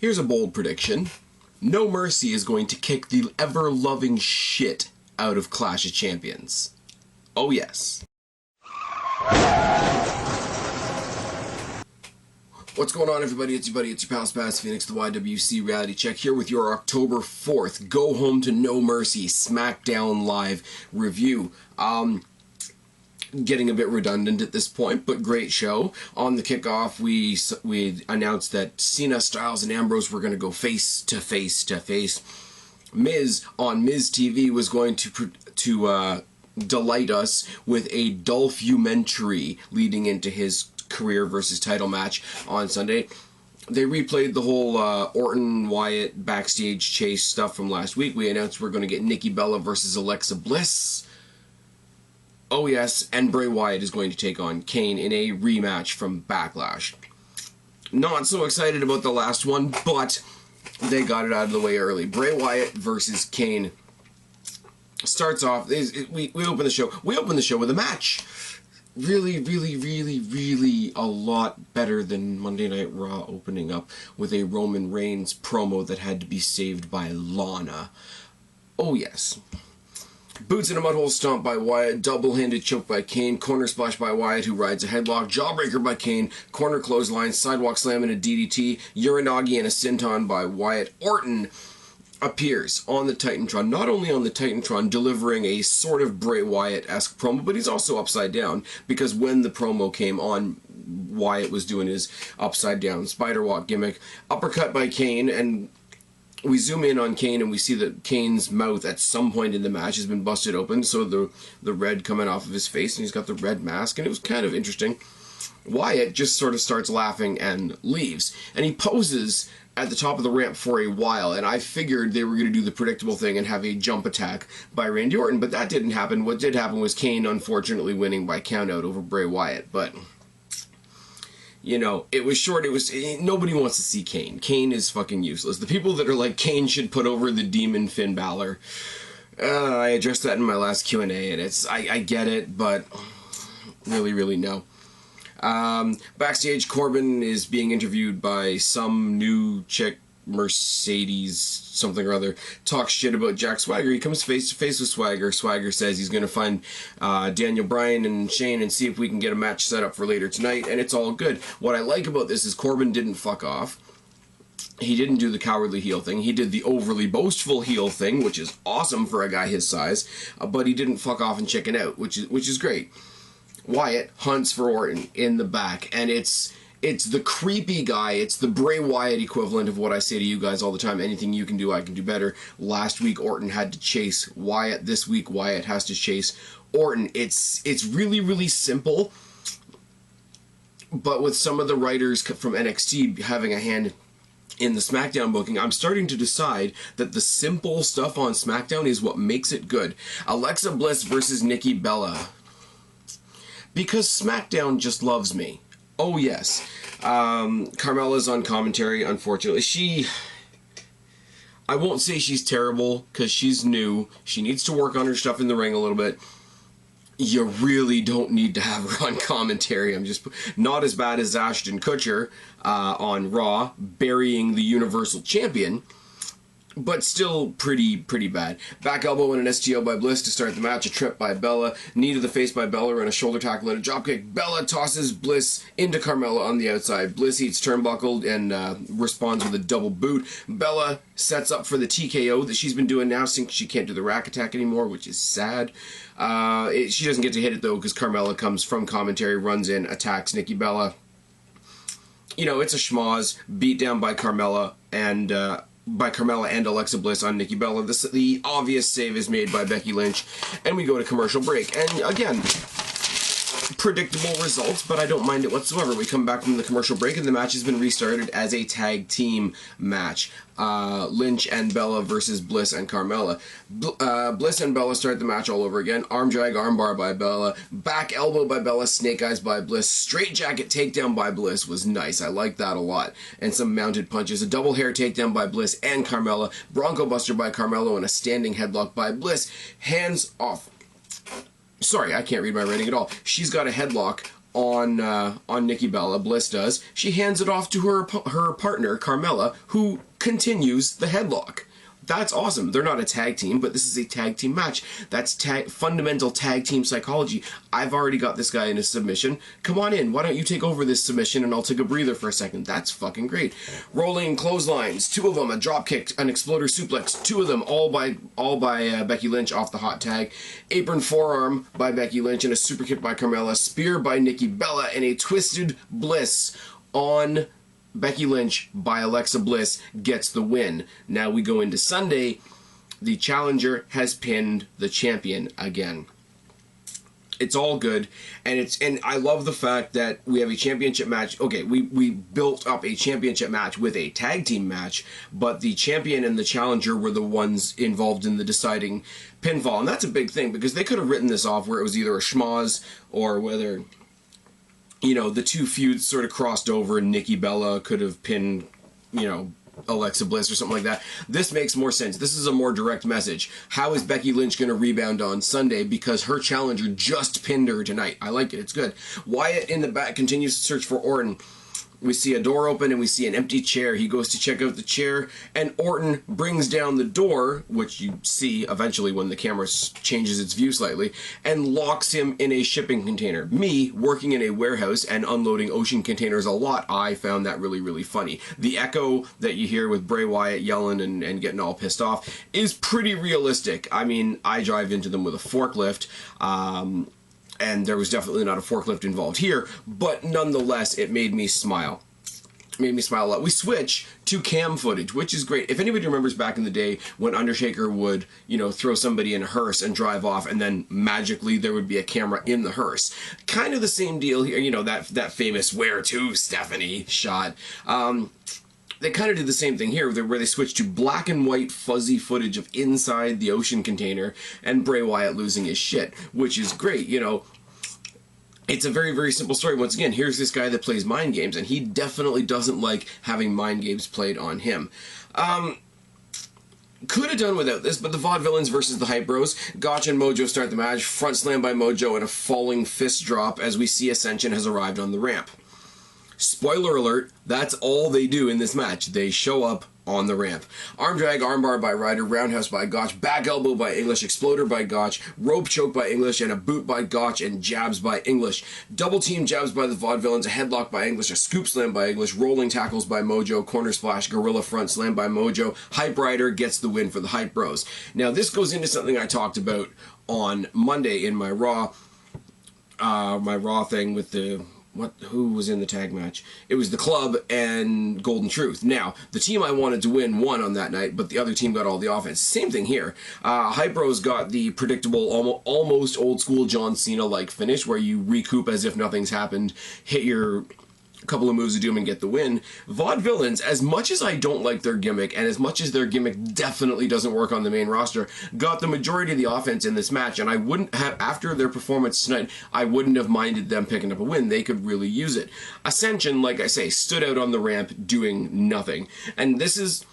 Here's a bold prediction. No Mercy is going to kick the ever-loving shit out of Clash of Champions. Oh yes. What's going on, everybody? It's your buddy, it's your pal Spaz, Phoenix, the YWC Reality Check, here with your October 4th Go Home to No Mercy SmackDown Live review. Getting a bit redundant at this point, but great show. On the kickoff, we announced that Cena, Styles, and Ambrose were going to go face to face to face. Miz on Miz TV was going to delight us with a Dolphumentary leading into his career versus title match on Sunday. They replayed the whole Orton Wyatt backstage chase stuff from last week. We announced we're going to get Nikki Bella versus Alexa Bliss. Oh yes, and Bray Wyatt is going to take on Kane in a rematch from Backlash. Not so excited about the last one, but they got it out of the way early. Bray Wyatt versus Kane starts off. We open the show. We open the show with a match. Really a lot better than Monday Night Raw opening up with a Roman Reigns promo that had to be saved by Lana. Oh yes. Boots in a mudhole stomp by Wyatt, double-handed choke by Kane, corner splash by Wyatt who rides a headlock, jawbreaker by Kane, corner clothesline, sidewalk slam and a DDT, Uranagi and a senton by Wyatt. Orton appears on the Titantron, not only on the Titantron delivering a sort of Bray Wyatt-esque promo, but he's also upside down, because when the promo came on, Wyatt was doing his upside down spider walk gimmick. Uppercut by Kane, and we zoom in on Kane and we see that Kane's mouth at some point in the match has been busted open, so the red coming off of his face, and he's got the red mask, and it was kind of interesting. Wyatt just sort of starts laughing and leaves, and he poses at the top of the ramp for a while, and I figured they were going to do the predictable thing and have a jump attack by Randy Orton, but that didn't happen. What did happen was Kane unfortunately winning by countout over Bray Wyatt, but you know, it was short. Nobody wants to see Kane. Kane is fucking useless. The people that are like, Kane should put over the demon Finn Balor, I addressed that in my last Q&A, and I get it, but really no. Backstage, Corbin is being interviewed by some new chick, Mercedes something or other, talks shit about Jack Swagger. He comes face to face with Swagger. Swagger says he's going to find Daniel Bryan and Shane and see if we can get a match set up for later tonight, and it's all good. What I like about this is Corbin didn't fuck off. He didn't do the cowardly heel thing. He did the overly boastful heel thing, which is awesome for a guy his size, but he didn't fuck off and chicken out, which is great. Wyatt hunts for Orton in the back, and it's the creepy guy. It's the Bray Wyatt equivalent of what I say to you guys all the time. Anything you can do, I can do better. Last week, Orton had to chase Wyatt. This week, Wyatt has to chase Orton. It's really simple, but with some of the writers from NXT having a hand in the SmackDown booking, I'm starting to decide that the simple stuff on SmackDown is what makes it good. Alexa Bliss versus Nikki Bella. Because SmackDown just loves me. Oh yes. Carmella's on commentary, unfortunately. I won't say she's terrible, because she's new. She needs to work on her stuff in the ring a little bit. You really don't need to have her on commentary. I'm just not as bad as Ashton Kutcher on Raw, burying the Universal Champion, but still pretty bad. Back elbow and an STO by Bliss to start the match. A trip by Bella. Knee to the face by Bella and a shoulder tackle and a dropkick. Bella tosses Bliss into Carmella on the outside. Bliss eats turnbuckle and responds with a double boot. Bella sets up for the TKO that she's been doing now since she can't do the rack attack anymore, which is sad. She doesn't get to hit it though because Carmella comes from commentary, runs in, attacks Nikki Bella. You know, it's a schmoz. Beat down by Carmella and Alexa Bliss on Nikki Bella. The obvious save is made by Becky Lynch, and we go to commercial break. And again, predictable results, but I don't mind it whatsoever. We come back from the commercial break, and the match has been restarted as a tag team match. Lynch and Bella versus Bliss and Carmella. Bliss and Bella start the match all over again. Arm drag, arm bar by Bella. Back elbow by Bella. Snake eyes by Bliss. Straight jacket takedown by Bliss was nice. I like that a lot. And some mounted punches. A double hair takedown by Bliss and Carmella. Bronco buster by Carmelo and a standing headlock by Bliss. Hands off. Sorry, I can't read my writing at all. She's got a headlock on Nikki Bella. Bliss does. She hands it off to her partner Carmella, who continues the headlock. That's awesome. They're not a tag team, but this is a tag team match. That's fundamental tag team psychology. I've already got this guy in a submission. Come on in. Why don't you take over this submission and I'll take a breather for a second. That's fucking great. Rolling clotheslines, 2 of them, a drop kick, an exploder suplex, 2 of them, all by Becky Lynch off the hot tag. Apron forearm by Becky Lynch and a super kick by Carmella. Spear by Nikki Bella and a twisted Bliss on Becky Lynch by Alexa Bliss gets the win. Now we go into Sunday. The challenger has pinned the champion again. It's all good, and I love the fact that we have a championship match. Okay, we built up a championship match with a tag team match, but the champion and the challenger were the ones involved in the deciding pinfall, and that's a big thing because they could have written this off where it was either a schmoz or whether, you know, the 2 feuds sort of crossed over and Nikki Bella could have pinned, you know, Alexa Bliss or something like that. This makes more sense. This is a more direct message. How is Becky Lynch going to rebound on Sunday because her challenger just pinned her tonight? I like it. It's good. Wyatt in the back continues to search for Orton. We see a door open and we see an empty chair. He goes to check out the chair and Orton brings down the door, which you see eventually when the camera changes its view slightly, and locks him in a shipping container. Me, working in a warehouse and unloading ocean containers a lot, I found that really, really funny. The echo that you hear with Bray Wyatt yelling and getting all pissed off is pretty realistic. I mean, I drive into them with a forklift, and there was definitely not a forklift involved here, but nonetheless, it made me smile. It made me smile a lot. We switch to cam footage, which is great. If anybody remembers back in the day when Undertaker would, you know, throw somebody in a hearse and drive off, and then magically there would be a camera in the hearse. Kind of the same deal here, you know, that famous "Where to, Stephanie" shot. They kind of did the same thing here, where they switched to black and white fuzzy footage of inside the ocean container and Bray Wyatt losing his shit, which is great, you know. It's a very, very simple story. Once again, here's this guy that plays mind games, and he definitely doesn't like having mind games played on him. Could have done without this, but the Vaudevillains versus the Hype Bros. Gotch and Mojo start the match, front slam by Mojo and a falling fist drop as we see Ascension has arrived on the ramp. Spoiler alert, that's all they do in this match. They show up on the ramp. Arm drag, armbar by Ryder, roundhouse by Gotch, back elbow by English, exploder by Gotch, rope choke by English, and a boot by Gotch, and jabs by English. Double team jabs by the Vaudevillains, a headlock by English, a scoop slam by English, rolling tackles by Mojo, corner splash, gorilla front slam by Mojo. Hype Rider gets the win for the Hype Bros. Now this goes into something I talked about on Monday in my Raw thing with the... who was in the tag match? It was the Club and Golden Truth. Now, the team I wanted to win won on that night, but the other team got all the offense. Same thing here. Hype Bros got the predictable, almost old-school John Cena-like finish, where you recoup as if nothing's happened, hit your couple of moves of doom and get the win. Vaudevillains, as much as I don't like their gimmick, and as much as their gimmick definitely doesn't work on the main roster, got the majority of the offense in this match, and I wouldn't have, after their performance tonight, I wouldn't have minded them picking up a win. They could really use it. Ascension, like I say, stood out on the ramp doing nothing. And this is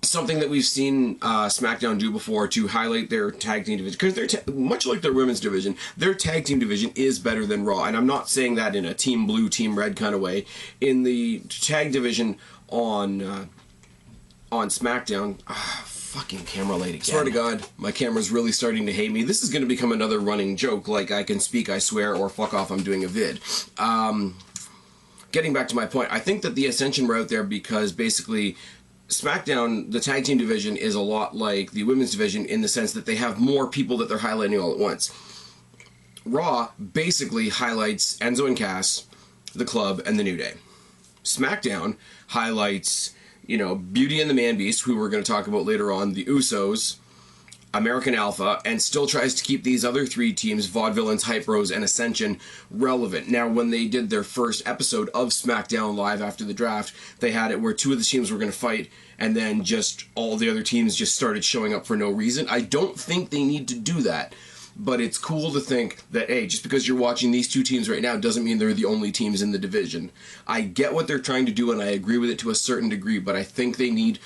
something that we've seen SmackDown do before to highlight their tag team division, because they're much like their women's division, their tag team division is better than Raw, and I'm not saying that in a team blue, team red kind of way. In the tag division on SmackDown, fucking camera lady again. Swear to God, my camera's really starting to hate me. This is going to become another running joke, like I can speak, I swear, or fuck off, I'm doing a vid. Getting back to my point, I think that the Ascension were out there because basically SmackDown, the tag team division, is a lot like the women's division in the sense that they have more people that they're highlighting all at once. Raw basically highlights Enzo and Cass, the Club, and the New Day. SmackDown highlights, you know, Beauty and the Man Beast, who we're going to talk about later on, the Usos, American Alpha, and still tries to keep these other 3 teams, Vaudevillains, Hype Bros, and Ascension, relevant. Now, when they did their first episode of SmackDown Live after the draft, they had it where 2 of the teams were going to fight, and then just all the other teams just started showing up for no reason. I don't think they need to do that, but it's cool to think that, hey, just because you're watching these 2 teams right now doesn't mean they're the only teams in the division. I get what they're trying to do, and I agree with it to a certain degree, but I think they need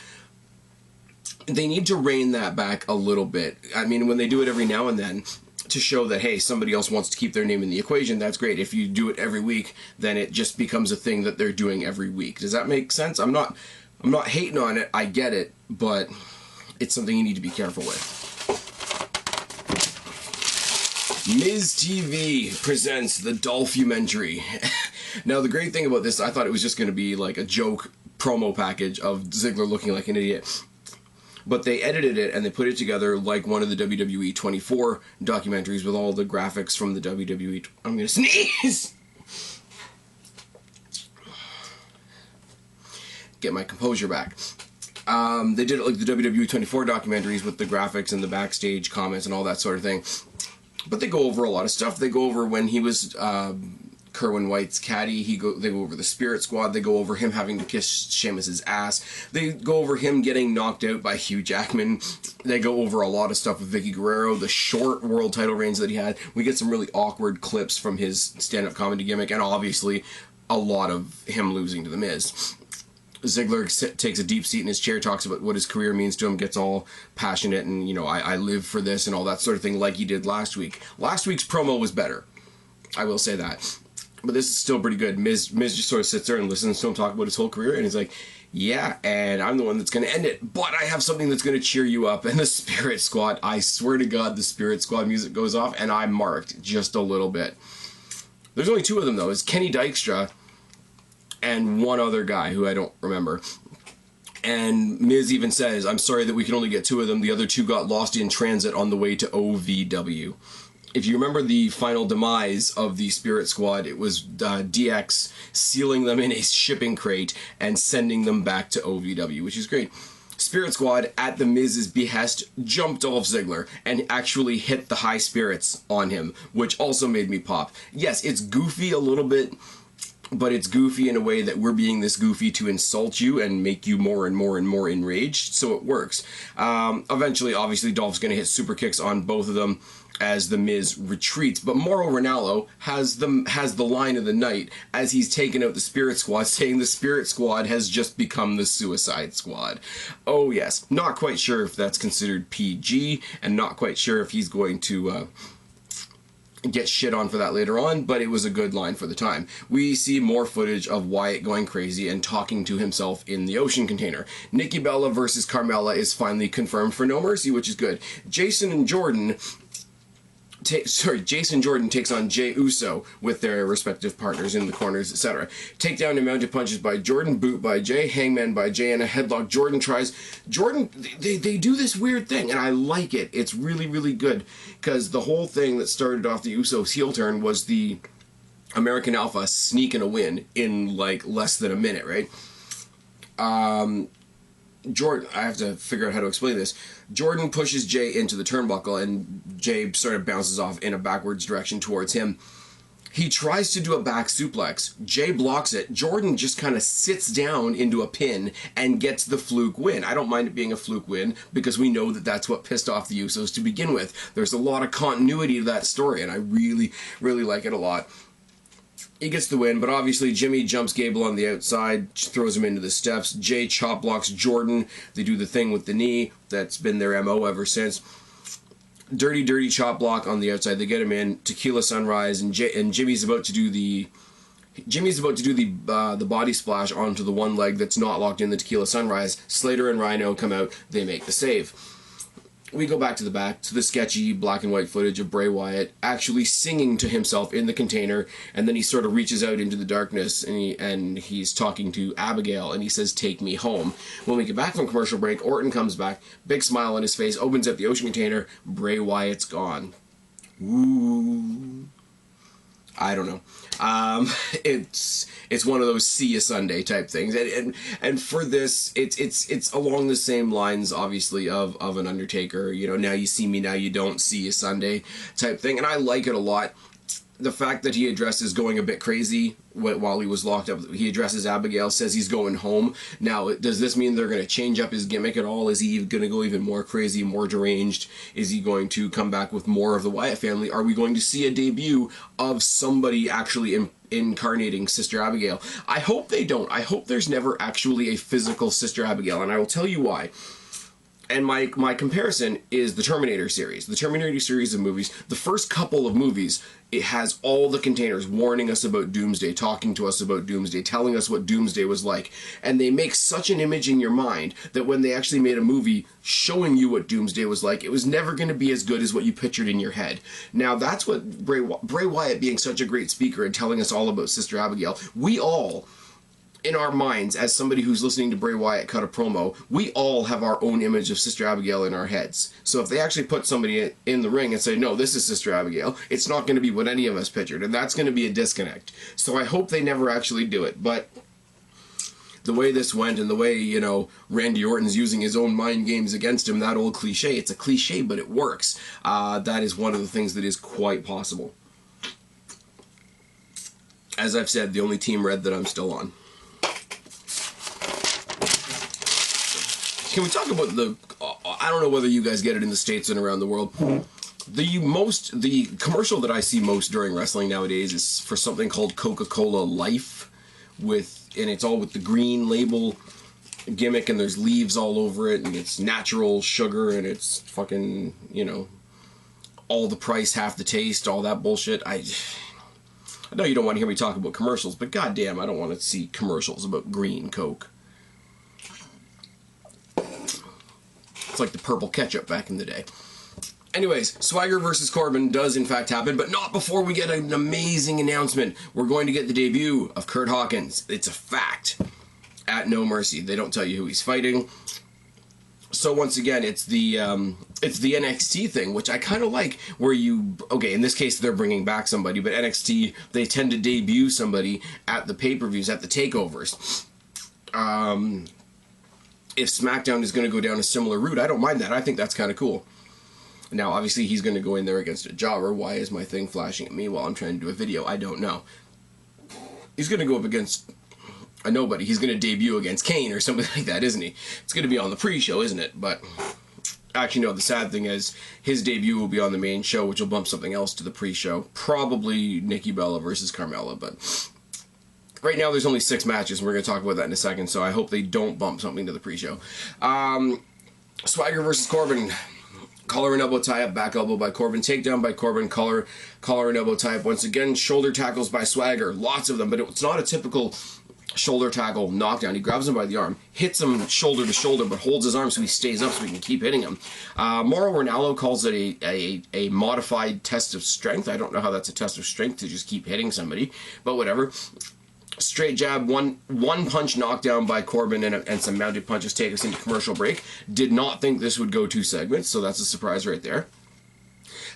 to rein that back a little bit. I mean, when they do it every now and then, to show that, hey, somebody else wants to keep their name in the equation, that's great. If you do it every week, then it just becomes a thing that they're doing every week. Does that make sense? I'm not hating on it. I get it, but it's something you need to be careful with. Miz TV presents the Dolphumentary. Now, the great thing about this, I thought it was just going to be like a joke promo package of Ziggler looking like an idiot. But they edited it and they put it together like one of the WWE 24 documentaries with all the graphics from the WWE... I'm going to sneeze! Get my composure back. They did it like the WWE 24 documentaries with the graphics and the backstage comments and all that sort of thing. But they go over a lot of stuff. They go over when he was Kerwin White's caddy. They go over the Spirit Squad. They go over him having to kiss Sheamus's ass. They go over him getting knocked out by Hugh Jackman. They go over a lot of stuff with Vicky Guerrero, the short world title reigns that he had. We get some really awkward clips from his stand-up comedy gimmick, and obviously a lot of him losing to The Miz. Ziggler takes a deep seat in his chair, talks about what his career means to him, gets all passionate, and, you know, I live for this and all that sort of thing like he did last week. Last week's promo was better. I will say that. But this is still pretty good. Miz just sort of sits there and listens to him talk about his whole career, and he's like, yeah, and I'm the one that's going to end it, but I have something that's going to cheer you up. And the Spirit Squad, I swear to God, the Spirit Squad music goes off, and I marked just a little bit. There's only two of them, though. It's Kenny Dykstra and one other guy who I don't remember. And Miz even says, I'm sorry that we can only get two of them. The other two got lost in transit on the way to OVW. If you remember the final demise of the Spirit Squad, it was DX sealing them in a shipping crate and sending them back to OVW, which is great. Spirit Squad, at the Miz's behest, jumped Dolph Ziggler and actually hit the high spirits on him, which also made me pop. Yes, it's goofy a little bit, but it's goofy in a way that we're being this goofy to insult you and make you more and more and more enraged, so it works. Eventually, obviously, Dolph's going to hit super kicks on both of them as the Miz retreats, but Mauro Ranallo has the line of the night as he's taken out the Spirit Squad, saying the Spirit Squad has just become the Suicide Squad. Oh yes, not quite sure if that's considered PG, and not quite sure if he's going to get shit on for that later on, but it was a good line for the time. We see more footage of Wyatt going crazy and talking to himself in the ocean container. Nikki Bella versus Carmella is finally confirmed for No Mercy, which is good. Jason Jordan takes on Jey Uso with their respective partners in the corners, etc. Takedown and mounted punches by Jordan, boot by Jey, hangman by Jey, and a headlock. They do this weird thing, and I like it. It's really, really good, because the whole thing that started off the Usos heel turn was the American Alpha sneaking a win in, like, less than a minute, right? Jordan, I have to figure out how to explain this. Jordan pushes Jey into the turnbuckle, and Jey sort of bounces off in a backwards direction towards him. He tries to do a back suplex. Jey blocks it. Jordan just kind of sits down into a pin and gets the fluke win. I don't mind it being a fluke win, because we know that that's what pissed off the Usos to begin with. There's a lot of continuity to that story, and I really, really like it a lot. He gets the win, but obviously Jimmy jumps Gable on the outside, throws him into the steps. Jey chop blocks Jordan. They do the thing with the knee. That's been their MO ever since. Dirty chop block on the outside. They get him in. Tequila Sunrise, and Jimmy's about to do the body splash onto the one leg that's not locked in the Tequila Sunrise. Slater and Rhino come out. They make the save. We go back to the sketchy black and white footage of Bray Wyatt actually singing to himself in the container, and then he sort of reaches out into the darkness and he's talking to Abigail, and he says, "Take me home." When we get back from commercial break, Orton comes back, big smile on his face, opens up the ocean container. Bray Wyatt's gone. Ooh. I don't know. It's one of those see you Sunday type things, and for this, it's along the same lines, obviously, of an Undertaker. You know, now you see me, now you don't, see you Sunday type thing, and I like it a lot. The fact that he addresses going a bit crazy while he was locked up, he addresses Abigail, says he's going home. Now, does this mean they're going to change up his gimmick at all? Is he going to go even more crazy, more deranged? Is he going to come back with more of the Wyatt family? Are we going to see a debut of somebody actually incarnating Sister Abigail? I hope they don't. I hope there's never actually a physical Sister Abigail, and I will tell you why. And my comparison is the Terminator series. The Terminator series of movies, the first couple of movies, it has all the containers warning us about Doomsday, talking to us about Doomsday, telling us what Doomsday was like. And they make such an image in your mind that when they actually made a movie showing you what Doomsday was like, it was never going to be as good as what you pictured in your head. Now, that's what Bray Wyatt being such a great speaker and telling us all about Sister Abigail, we all, in our minds, as somebody who's listening to Bray Wyatt cut a promo, we all have our own image of Sister Abigail in our heads. So if they actually put somebody in the ring and say, no, this is Sister Abigail, it's not going to be what any of us pictured, and that's going to be a disconnect. So I hope they never actually do it, but the way this went and the way, you know, Randy Orton's using his own mind games against him, that old cliche, it's a cliche, but it works. That is one of the things that is quite possible. As I've said, the only Team Red that I'm still on. Can we talk about the, I don't know whether you guys get it in the States and around the world, the commercial that I see most during wrestling nowadays is for something called Coca-Cola Life, and it's all with the green label gimmick, and there's leaves all over it, and it's natural sugar, and it's fucking, you know, all the price, half the taste, all that bullshit. I know you don't want to hear me talk about commercials, but goddamn, I don't want to see commercials about green Coke. It's like the purple ketchup back in the day. Anyways, Swagger versus Corbin does in fact happen, but not before we get an amazing announcement. We're going to get the debut of Kurt Hawkins. It's a fact. At No Mercy. They don't tell you who he's fighting. So once again, it's the NXT thing, which I kind of like, where okay, in this case they're bringing back somebody, but NXT, they tend to debut somebody at the pay-per-views, at the takeovers. If SmackDown is going to go down a similar route, I don't mind that. I think that's kind of cool. Now, obviously, he's going to go in there against a jobber. Why is my thing flashing at me while I'm trying to do a video? I don't know. He's going to go up against a nobody. He's going to debut against Kane or something like that, isn't he? It's going to be on the pre-show, isn't it? But actually, no, the sad thing is his debut will be on the main show, which will bump something else to the pre-show. Probably Nikki Bella versus Carmella, but right now, there's only 6 matches, and we're going to talk about that in a second, so I hope they don't bump something to the pre-show. Swagger versus Corbin. Collar and elbow tie-up, back elbow by Corbin, takedown by Corbin, collar and elbow tie-up. Once again, shoulder tackles by Swagger. Lots of them, but it's not a typical shoulder tackle knockdown. He grabs him by the arm, hits him shoulder to shoulder, but holds his arm so he stays up so he can keep hitting him. Mauro Ranallo calls it a modified test of strength. I don't know how that's a test of strength to just keep hitting somebody, but whatever. Straight jab, one punch knockdown by Corbin and some mounted punches take us into commercial break. Did not think this would go 2 segments, so that's a surprise right there.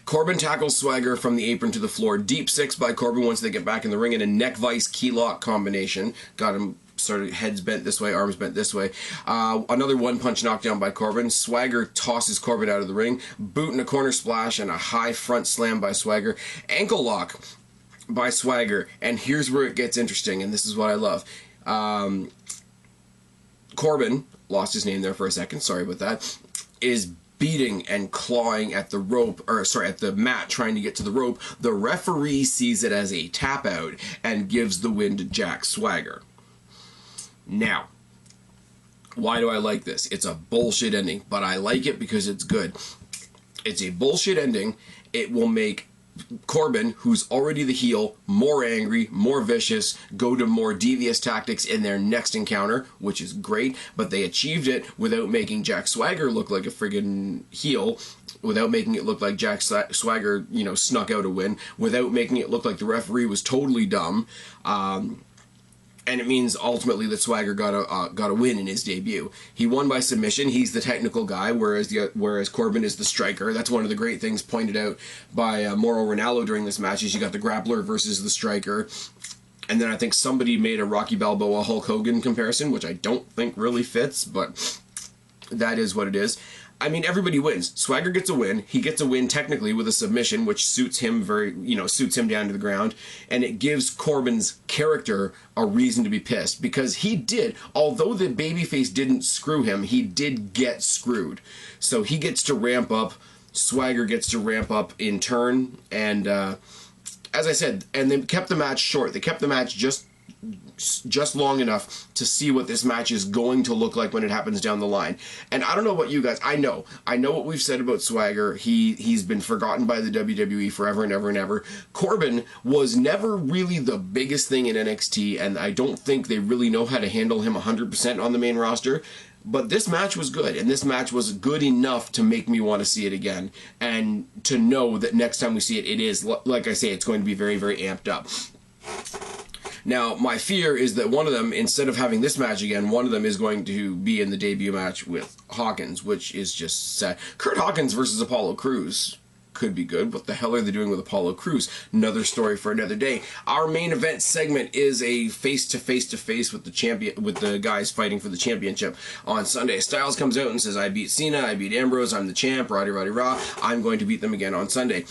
Corbin tackles Swagger from the apron to the floor. Deep 6 by Corbin once they get back in the ring in a neck vice key lock combination. Got him sort of heads bent this way, arms bent this way. Another 1-punch knockdown by Corbin. Swagger tosses Corbin out of the ring. Boot and a corner splash and a high front slam by Swagger. Ankle lock by Swagger, and here's where it gets interesting, and this is what I love. Corbin, lost his name there for a second, sorry about that, is beating and clawing at the rope, at the mat, trying to get to the rope. The referee sees it as a tap out and gives the win to Jack Swagger. Now, why do I like this? It's a bullshit ending, but I like it because it's good. It's a bullshit ending. It will make Corbin, who's already the heel, more angry, more vicious, go to more devious tactics in their next encounter, which is great, but they achieved it without making Jack Swagger look like a friggin' heel, without making it look like Jack Swagger, you know, snuck out a win, without making it look like the referee was totally dumb, and it means ultimately that Swagger got a win in his debut. He won by submission. He's the technical guy, whereas Corbin is the striker. That's one of the great things pointed out by Mauro Ranallo during this match. Is you got the grappler versus the striker, and then I think somebody made a Rocky Balboa Hulk Hogan comparison, which I don't think really fits, but that is what it is. I mean, everybody wins. Swagger gets a win. He gets a win technically with a submission, which suits him suits him down to the ground. And it gives Corbin's character a reason to be pissed. Because he did, although the babyface didn't screw him, he did get screwed. So he gets to ramp up. Swagger gets to ramp up in turn. And as I said, and they kept the match short. They kept the match just just long enough to see what this match is going to look like when it happens down the line. And I don't know about you guys. I know what we've said about Swagger. He's been forgotten by the WWE forever and ever and ever. Corbin was never really the biggest thing in NXT, and I don't think they really know how to handle him 100% on the main roster. But this match was good, and this match was good enough to make me want to see it again, and to know that next time we see it, it is, like I say, it's going to be very, very amped up. Now, my fear is that one of them, instead of having this match again, one of them is going to be in the debut match with Hawkins, which is just sad. Kurt Hawkins versus Apollo Crews could be good. What the hell are they doing with Apollo Crews? Another story for another day. Our main event segment is a face-to-face with the champion, with the guys fighting for the championship on Sunday. Styles comes out and says, I beat Cena, I beat Ambrose, I'm the champ, roddy rah, I'm going to beat them again on Sunday.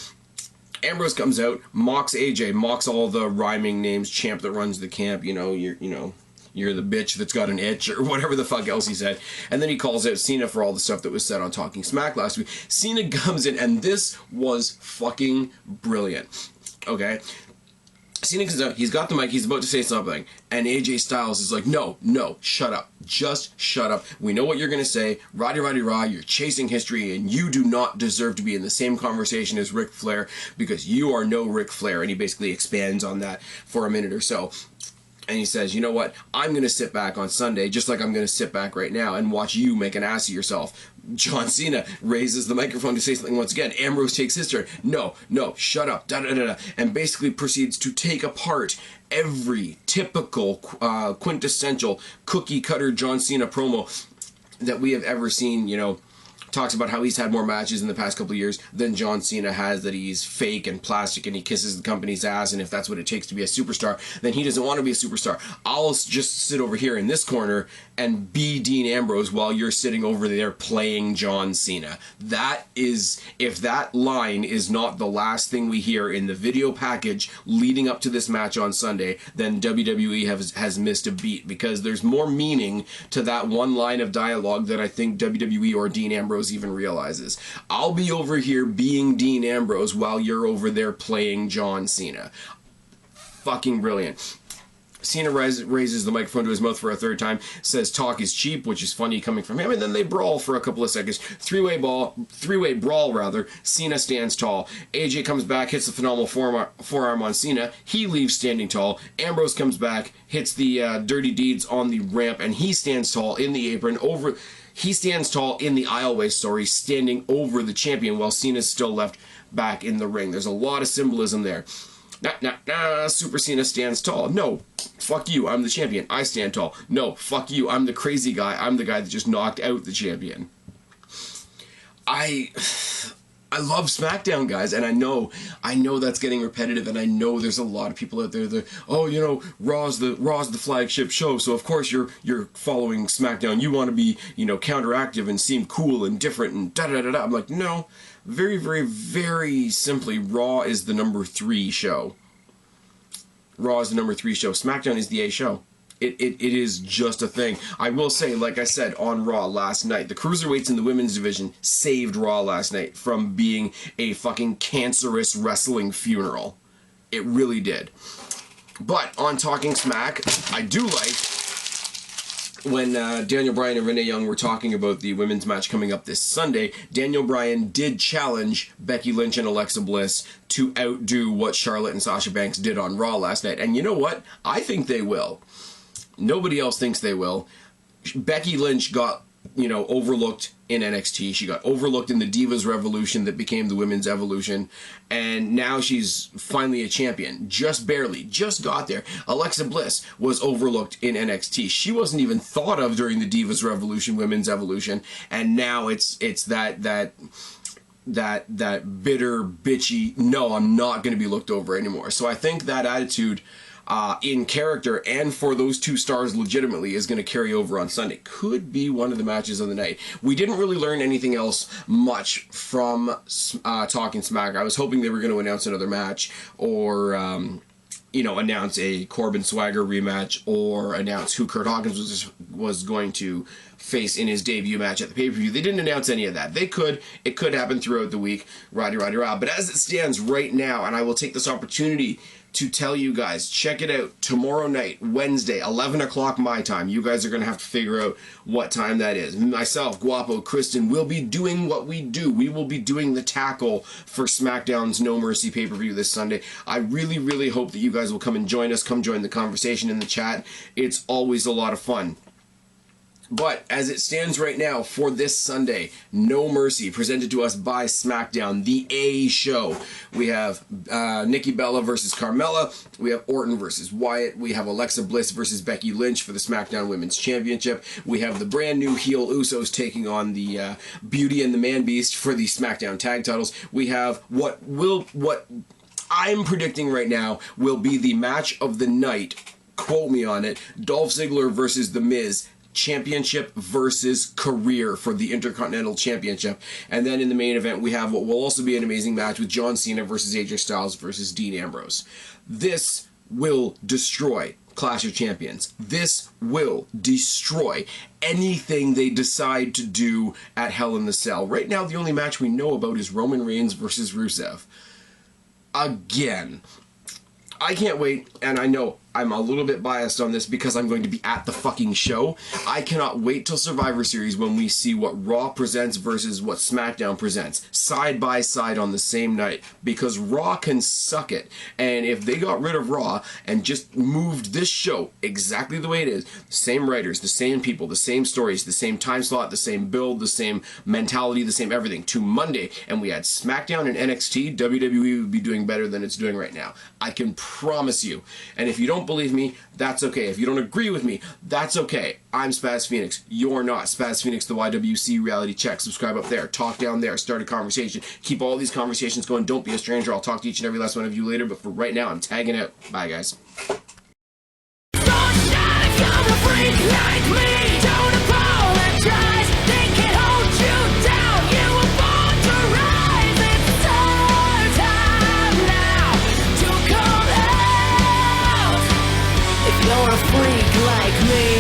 Ambrose comes out, mocks AJ, mocks all the rhyming names, champ that runs the camp, you're the bitch that's got an itch, or whatever the fuck else he said. And then he calls out Cena for all the stuff that was said on Talking Smack last week. Cena comes in, and this was fucking brilliant. Okay? Cena comes out, he's got the mic, he's about to say something, and AJ Styles is like, no, shut up. Just shut up. We know what you're going to say. Roddy rah, you're chasing history, and you do not deserve to be in the same conversation as Ric Flair, because you are no Ric Flair. And he basically expands on that for a minute or so. And he says, you know what, I'm going to sit back on Sunday, just like I'm going to sit back right now and watch you make an ass of yourself. John Cena raises the microphone to say something once again. Ambrose takes his turn. No, shut up. And basically proceeds to take apart every typical, quintessential cookie-cutter John Cena promo that we have ever seen, talks about how he's had more matches in the past couple of years than John Cena has, that he's fake and plastic and he kisses the company's ass, and if that's what it takes to be a superstar, then he doesn't want to be a superstar. I'll just sit over here in this corner and be Dean Ambrose while you're sitting over there playing John Cena. That is, if that line is not the last thing we hear in the video package leading up to this match on Sunday, then WWE has missed a beat, because there's more meaning to that one line of dialogue that I think WWE or Dean Ambrose even realizes. I'll be over here being Dean Ambrose while you're over there playing John Cena. Fucking brilliant. Cena raises the microphone to his mouth for a third time, says talk is cheap, which is funny coming from him, and then they brawl for a couple of seconds. Three-way brawl. Cena stands tall. AJ comes back, hits the phenomenal forearm on Cena. He leaves standing tall. Ambrose comes back, hits the dirty deeds on the ramp, and he stands tall in the apron He stands tall in the aisleway story, standing over the champion while Cena's still left back in the ring. There's a lot of symbolism there. Super Cena stands tall. No, fuck you, I'm the champion. I stand tall. No, fuck you, I'm the crazy guy. I'm the guy that just knocked out the champion. I love SmackDown, guys, and I know that's getting repetitive, and I know there's a lot of people out there that, Raw's the flagship show, so of course you're following SmackDown. You want to be, counteractive and seem cool and different and da-da-da-da. I'm like, no. Very, very, very simply, Raw is the number 3 show. Raw is the number 3 show. SmackDown is the A show. It is just a thing. I will say, like I said on Raw last night, the cruiserweights in the women's division saved Raw last night from being a fucking cancerous wrestling funeral. It really did. But on Talking Smack, I do like when Daniel Bryan and Renee Young were talking about the women's match coming up this Sunday. Daniel Bryan did challenge Becky Lynch and Alexa Bliss to outdo what Charlotte and Sasha Banks did on Raw last night. And you know what? I think they will. Nobody else thinks they will. Becky Lynch got, overlooked in NXT. She got overlooked in the Divas Revolution that became the Women's Evolution. And now she's finally a champion. Just barely. Just got there. Alexa Bliss was overlooked in NXT. She wasn't even thought of during the Divas Revolution, Women's Evolution. And now it's that bitter, bitchy, no, I'm not going to be looked over anymore. So I think that attitude in character and for those two stars legitimately is going to carry over on Sunday. Could be one of the matches of the night. We didn't really learn anything else much from Talking Smack. I was hoping they were going to announce another match, or announce a Corbin Swagger rematch, or announce who Kurt Hawkins was going to face in his debut match at the pay-per-view. They didn't announce any of that. They could. It could happen throughout the week. Roddy rah. But as it stands right now, and I will take this opportunity to tell you guys, check it out tomorrow night, Wednesday, 11 o'clock my time. You guys are going to have to figure out what time that is. Myself, Guapo, Kristen will be doing what we do. We will be doing the tackle for SmackDown's No Mercy pay-per-view this Sunday. I really, really hope that you guys will come and join us. Come join the conversation in the chat. It's always a lot of fun. But as it stands right now for this Sunday, No Mercy, presented to us by SmackDown, the A show. We have Nikki Bella versus Carmella. We have Orton versus Wyatt. We have Alexa Bliss versus Becky Lynch for the SmackDown Women's Championship. We have the brand new heel Usos taking on the Beauty and the Man Beast for the SmackDown Tag Titles. We have what I'm predicting right now will be the match of the night. Quote me on it. Dolph Ziggler versus The Miz. Championship versus career for the Intercontinental Championship. And then in the main event, we have what will also be an amazing match with John Cena versus AJ Styles versus Dean Ambrose. This will destroy Clash of Champions. This will destroy anything they decide to do at Hell in the Cell. Right now, the only match we know about is Roman Reigns versus Rusev. Again. I can't wait, and I know I'm a little bit biased on this because I'm going to be at the fucking show. I cannot wait till Survivor Series when we see what Raw presents versus what SmackDown presents, side by side on the same night, because Raw can suck it. And if they got rid of Raw and just moved this show exactly the way it is, the same writers, the same people, the same stories, the same time slot, the same build, the same mentality, the same everything, to Monday, and we had SmackDown and NXT, WWE would be doing better than it's doing right now. I can promise you. And if you don't believe me, that's okay. If you don't agree with me, that's okay. I'm Spaz Phoenix. You're not. Spaz Phoenix, the YWC Reality Check. Subscribe up there. Talk down there. Start a conversation. Keep all these conversations going. Don't be a stranger. I'll talk to each and every last one of you later. But for right now, I'm tagging out. Bye, guys.